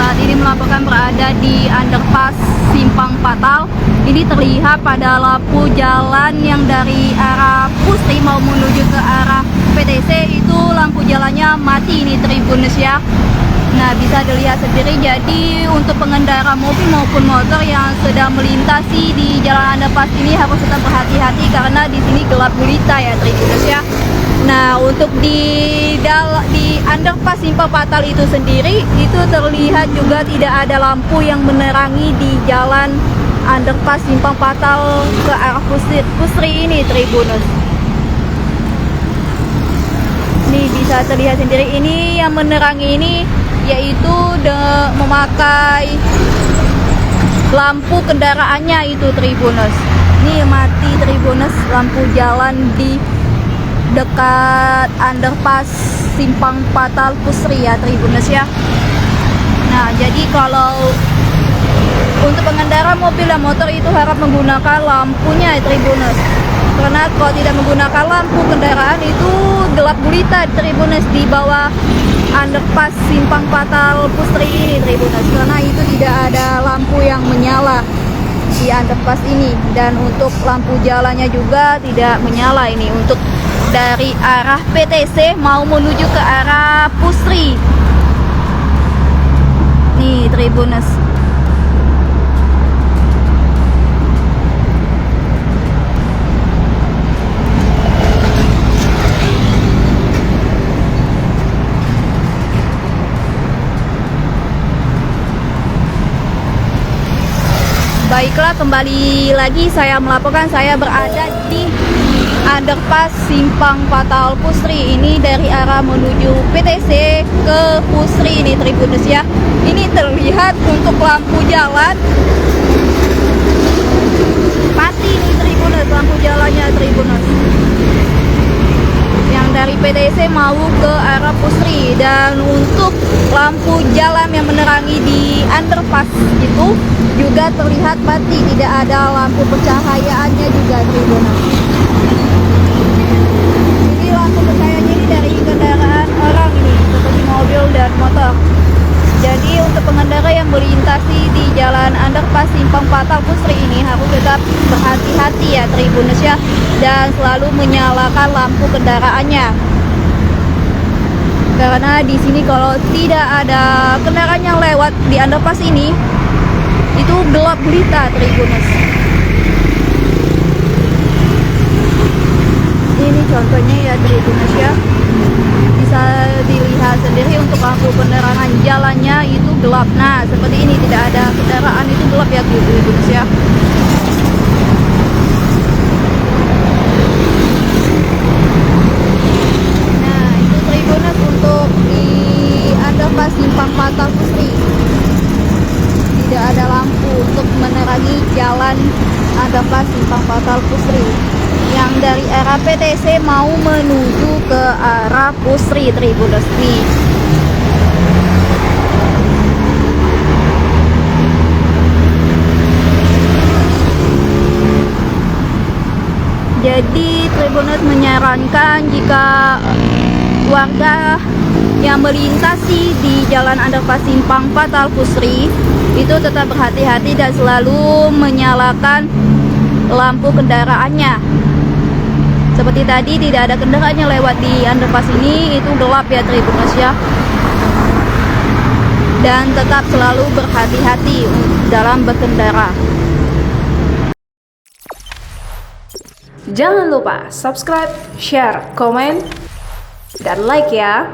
saat ini melaporkan berada di underpass Simpang Patal. Ini terlihat pada lampu jalan yang dari arah Pusri mau menuju ke arah PTC itu lampu jalannya mati ini Tribuners ya. Nah, bisa dilihat sendiri, jadi untuk pengendara mobil maupun motor yang sedang melintasi di jalan underpass ini harus tetap berhati-hati karena di sini gelap gulita ya Tribuners ya. Nah, untuk di underpass Simpang Patal itu sendiri itu terlihat juga tidak ada lampu yang menerangi di jalan underpass Simpang Patal ke arah Pusri ini Tribuners. Ini bisa terlihat sendiri, ini yang menerangi ini yaitu memakai lampu kendaraannya itu Tribuners. Ini mati Tribuners, lampu jalan di dekat underpass Simpang Patal Pusri ya Tribuners ya. Nah, jadi kalau untuk pengendara mobil dan motor itu harap menggunakan lampunya ya Tribuners. Karena kalau tidak menggunakan lampu kendaraan itu gelap gulita Tribuners di bawah underpass Simpang Patal Pusri ini Tribuners. Karena itu tidak ada lampu yang menyala di underpass ini, dan untuk lampu jalannya juga tidak menyala ini untuk dari arah PTC mau menuju ke arah Pusri. Nih Tribuners. Baiklah, kembali lagi saya melaporkan, saya berada di underpass Simpang Patal Pusri ini dari arah menuju PTC ke Pusri ini Tribuners ya. Ini terlihat untuk lampu jalan mati nih Tribuners, lampu jalannya Tribuners yang dari PTC mau ke arah Pusri, dan untuk lampu jalan yang menerangi di underpass itu juga terlihat mati, tidak ada lampu pencahayaannya juga Tribuners. Ini lampu pencahayaannya ini dari kendaraan orang ini seperti mobil dan motor. Jadi untuk pengendara yang melintasi di jalan underpass Simpang Patal Pusri ini harus tetap berhati-hati ya Tribuners ya, dan selalu menyalakan lampu kendaraannya. Karena di sini kalau tidak ada kendaraan yang lewat di underpass ini itu gelap gulita Tribuners. Ini contohnya ya Tribuners ya. Bisa dilihat sendiri untuk lampu penerangan jalannya itu gelap. Nah, seperti ini tidak ada kendaraan itu gelap ya Tribuners ya. Nah, itu Tribuners untuk di underpass Simpang Patal Pusri. Tidak ada lampu untuk menerangi jalan underpass Simpang Patal Pusri yang dari arah PTC mau menuju ke arah Pusri Tribuners nih. Jadi Tribuners menyarankan jika warga yang melintasi di jalan underpass Simpang Patal Pusri itu tetap berhati-hati dan selalu menyalakan lampu kendaraannya. Seperti tadi tidak ada kendaraan yang lewat di underpass ini, itu gelap ya Tribuners ya. Dan tetap selalu berhati-hati dalam berkendara. Jangan lupa subscribe, share, komen, dan like ya.